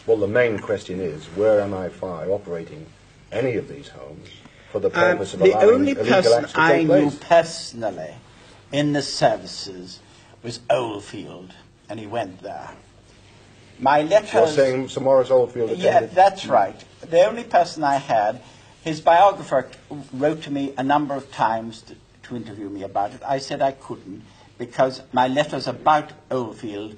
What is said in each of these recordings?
Well, the main question is, were MI5 operating any of these homes for the purpose of allowing illegal acts to take place? The only person I knew personally in the services was Oldfield, and he went there. My letters... You're saying Sir Maurice Oldfield attended? Yeah, that's right. The only person I had, his biographer wrote to me a number of times to interview me about it. I said I couldn't, because my letters about Oldfield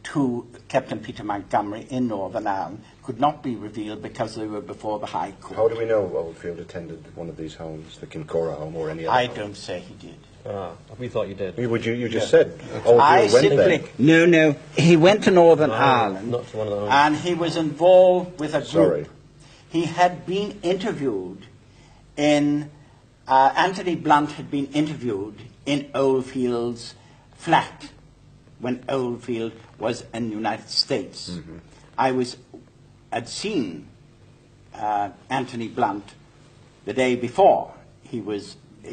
to Captain Peter Montgomery in Northern Ireland could not be revealed because they were before the High Court. How do we know Oldfield attended one of these homes, the Kincora home or any other I home? don't say he did. We thought you did. You just said Oldfield went there. No, he went to Northern Ireland, not to one of the homes. and he was involved with a group. Sorry. He had been interviewed in, Anthony Blunt had been interviewed in Oldfield's flat when Oldfield was in the United States. Mm-hmm. I had seen Anthony Blunt the day before he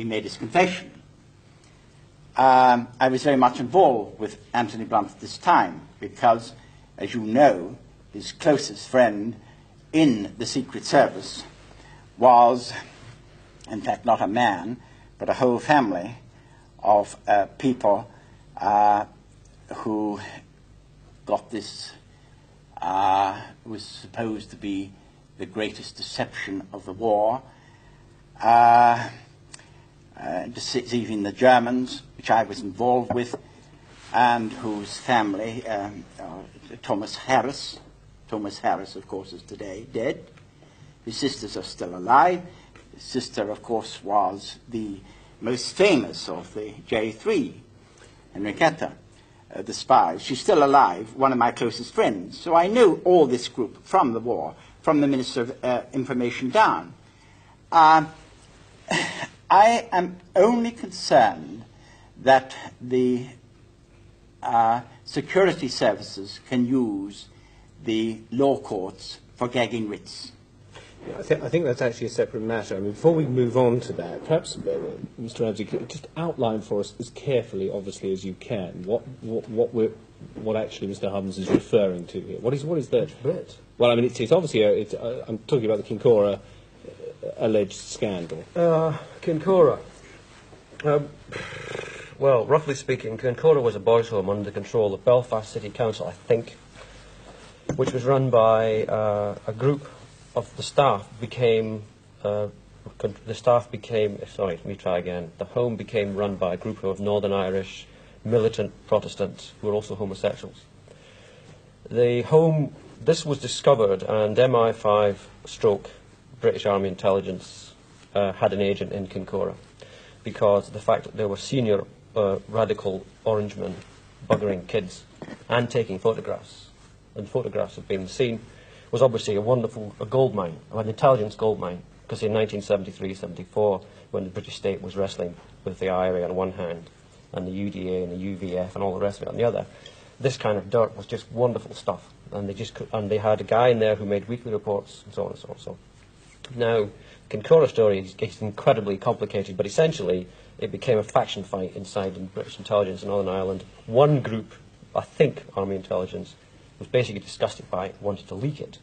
made his confession. I was very much involved with Anthony Blunt at this time because, as you know, his closest friend in the Secret Service was, in fact, not a man, but a whole family of people who got this, was supposed to be the greatest deception of the war, deceiving the Germans, which I was involved with, and whose family, Thomas Harris, of course, is today dead. His sisters are still alive. His sister, of course, was the most famous of the J3, Enriqueta, the spies. She's still alive, one of my closest friends. So I knew all this group from the war, from the Minister of Information down. I am only concerned that the security services can use the law courts for gagging writs. I think that's actually a separate matter. I mean, before we move on to that, perhaps, Mr. Ramsey, just outline for us as carefully, obviously, as you can what actually Mr. Hubbins is referring to here. What is the Writ? Well, I mean, it's obviously I'm talking about the Kincora alleged scandal. Kincora. Well, roughly speaking, Kincora was a boys' home under the control of Belfast City Council, I think, which was run by a group of the staff became, the home became run by a group of Northern Irish militant Protestants who were also homosexuals. This was discovered, and MI5 stroke British Army Intelligence had an agent in Kincora, because of the fact that there were senior radical Orangemen buggering kids and taking photographs, and photographs have been seen, was obviously a gold mine, an intelligence gold mine, because in 1973-74, when the British state was wrestling with the IRA on one hand, and the UDA and the UVF and all the rest of it on the other, this kind of dirt was just wonderful stuff, and they had a guy in there who made weekly reports, and so on and so on. So now, the Kincora story is incredibly complicated, but essentially it became a faction fight inside the British intelligence in Northern Ireland. One group, I think Army Intelligence, was basically disgusted by it, wanted to leak it,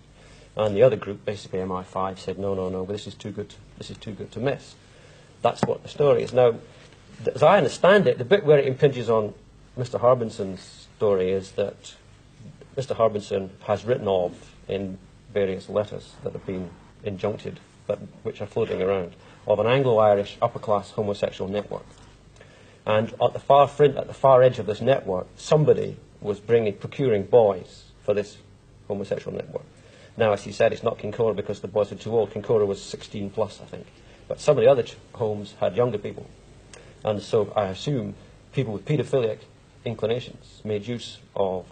and the other group, basically MI5, said no, but this is too good to miss. That's what the story is. Now, as I understand it, the bit where it impinges on Mr. Harbinson's story is that Mr. Harbinson has written of in various letters that have been injuncted, but which are floating around, of an Anglo-Irish upper-class homosexual network. And at the far edge of this network, somebody was procuring boys for this homosexual network. Now, as he said, it's not Kincora because the boys are too old. Kincora was 16 plus, I think. But some of the other homes had younger people. And so I assume people with paedophilic inclinations made use of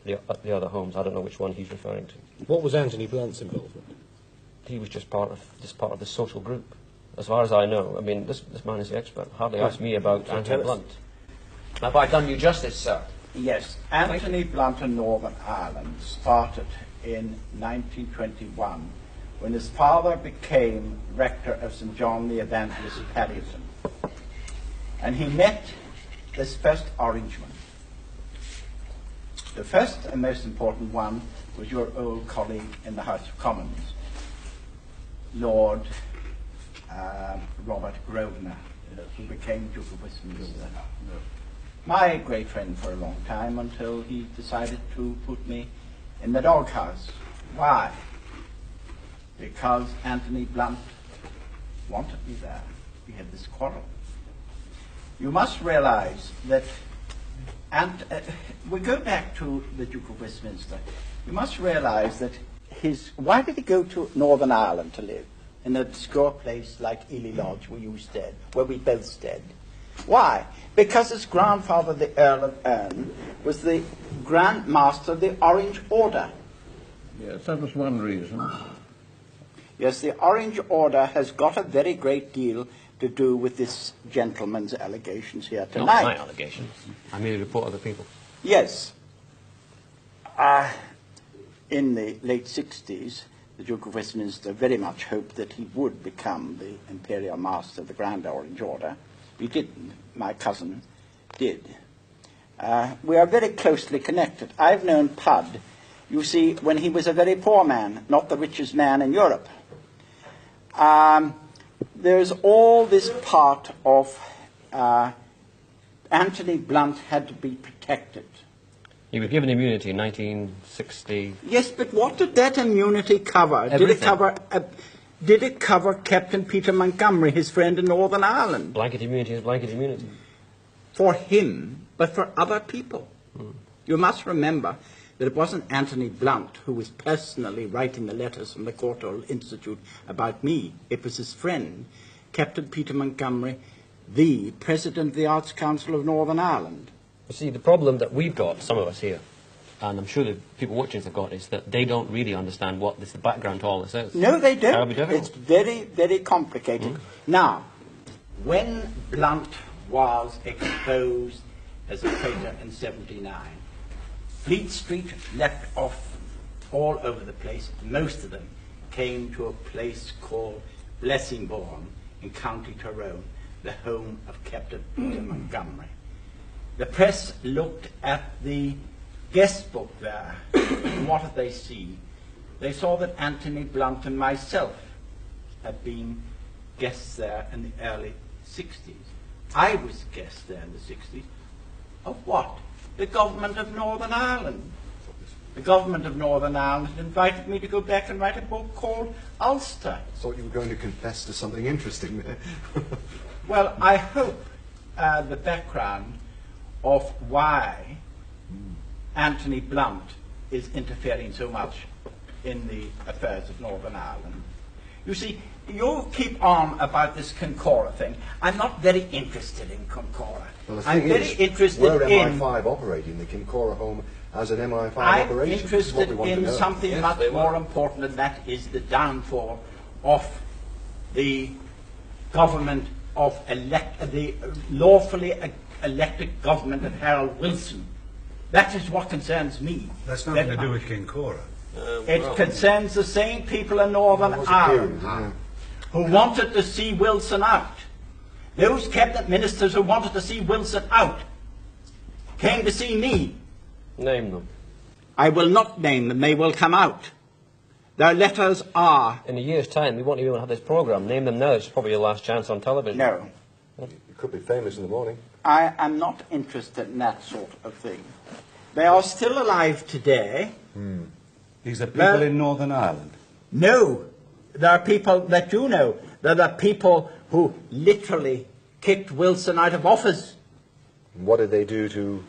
the other homes. I don't know which one he's referring to. What was Anthony Blunt's involvement? He was just part of the social group, as far as I know. I mean, this man is the expert. Hardly ask me about Anthony Blunt. Have I done you justice, sir? Yes, Anthony Blunt in Northern Ireland started in 1921 when his father became rector of St. John the Evangelist of Paddington. And he met this first Orangeman. The first and most important one was your old colleague in the House of Commons, Lord Robert Grosvenor, who became Duke of Westminster. My great friend for a long time, until he decided to put me in the doghouse. Why? Because Anthony Blunt wanted me there. We had this quarrel. You must realize that, and we go back to the Duke of Westminster, you must realize that why did he go to Northern Ireland to live? In an obscure place like Ely Lodge, where you stayed, where we both stayed. Why? Because his grandfather, the Earl of Erne, was the Grand Master of the Orange Order. Yes, that was one reason. Yes, the Orange Order has got a very great deal to do with this gentleman's allegations here tonight. Not my allegations. I merely report other people. Yes. In the late 60s, the Duke of Westminster very much hoped that he would become the Imperial Master of the Grand Orange Order. He didn't. My cousin did. We are very closely connected. I've known Pud, you see, when he was a very poor man, not the richest man in Europe. There's all this part of Anthony Blunt had to be protected. He was given immunity in 1960. Yes, but what did that immunity cover? Everything. Did it cover Captain Peter Montgomery, his friend in Northern Ireland? Blanket immunity is blanket immunity. For him, but for other people. You must remember that it wasn't Anthony Blunt who was personally writing the letters from the Courtauld Institute about me. It was his friend, Captain Peter Montgomery, the President of the Arts Council of Northern Ireland. You see, the problem that we've got, some of us here, and I'm sure the people watching have got, is that they don't really understand what the background to all this is. No, they don't. Terribly difficult. It's very, very complicated. Now, when Blunt was exposed as a traitor in 79, Fleet Street left off all over the place. Most of them came to a place called Blessingbourne in County Tyrone, the home of Captain Peter Montgomery. The press looked at the guest book there, and what did they see? They saw that Anthony Blunt and myself had been guests there in the early 60s. I was guest there in the 60s. Of what? The government of Northern Ireland. The government of Northern Ireland had invited me to go back and write a book called Ulster. I thought you were going to confess to something interesting there. Well, I hope the background of why Anthony Blunt is interfering so much in the affairs of Northern Ireland. You see, you keep on about this Concora thing. I'm not very interested in Concora. Well, I'm very interested were in... MI5 operating the Kincora home as an MI5 I'm operation? interested in something Yes, much they were. more important, and that is the downfall of the government of the lawfully elected government of Harold Wilson. That is what concerns me. That's nothing to do with Kincora. It concerns the same people in Northern Ireland who wanted to see Wilson out. Those cabinet ministers who wanted to see Wilson out came to see me. Name them. I will not name them. They will come out. Their letters are... In a year's time, we won't even have this programme. Name them now. It's probably your last chance on television. No. You could be famous in the morning. I am not interested in that sort of thing. They are still alive today. These are people in Northern Ireland. No. There are people that you know. There are people who literally kicked Wilson out of office. What did they do to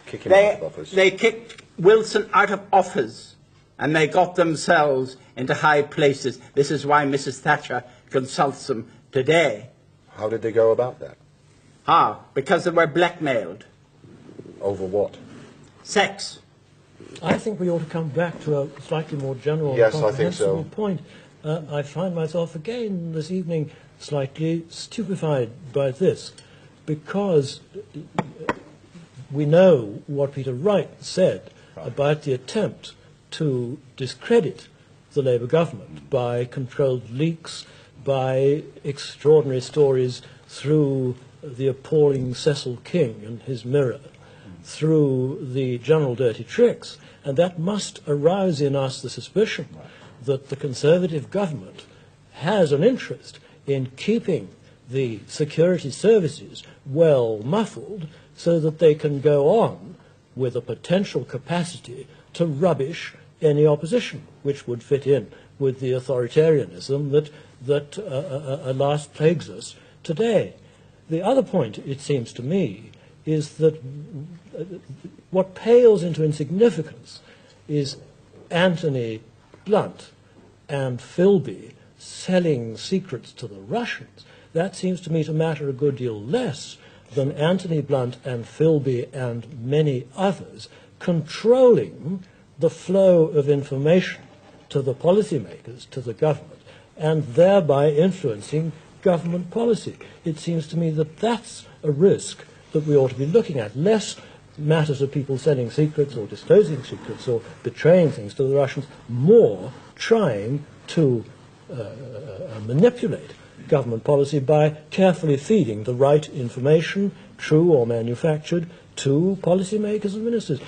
kick him out of office? They kicked Wilson out of office, and they got themselves into high places. This is why Mrs. Thatcher consults them today. How did they go about that? Because they were blackmailed. Over what? Sex. I think we ought to come back to a slightly more general Yes, and I think so. comprehensible point. I find myself again this evening slightly stupefied by this, because we know what Peter Wright said about the attempt to discredit the Labour government by controlled leaks, by extraordinary stories through the appalling Cecil King and his Mirror, through the general dirty tricks, And that must arouse in us the suspicion that the Conservative government has an interest in keeping the security services well muffled so that they can go on with a potential capacity to rubbish any opposition, which would fit in with the authoritarianism that alas plagues us today. The other point, it seems to me, is that what pales into insignificance is Anthony Blunt and Philby selling secrets to the Russians. That seems to me to matter a good deal less than Anthony Blunt and Philby and many others controlling the flow of information to the policymakers, to the government, and thereby influencing government policy. It seems to me that that's a risk that we ought to be looking at. Less matters of people selling secrets or disclosing secrets or betraying things to the Russians, more trying to manipulate government policy by carefully feeding the right information, true or manufactured, to policymakers and ministers.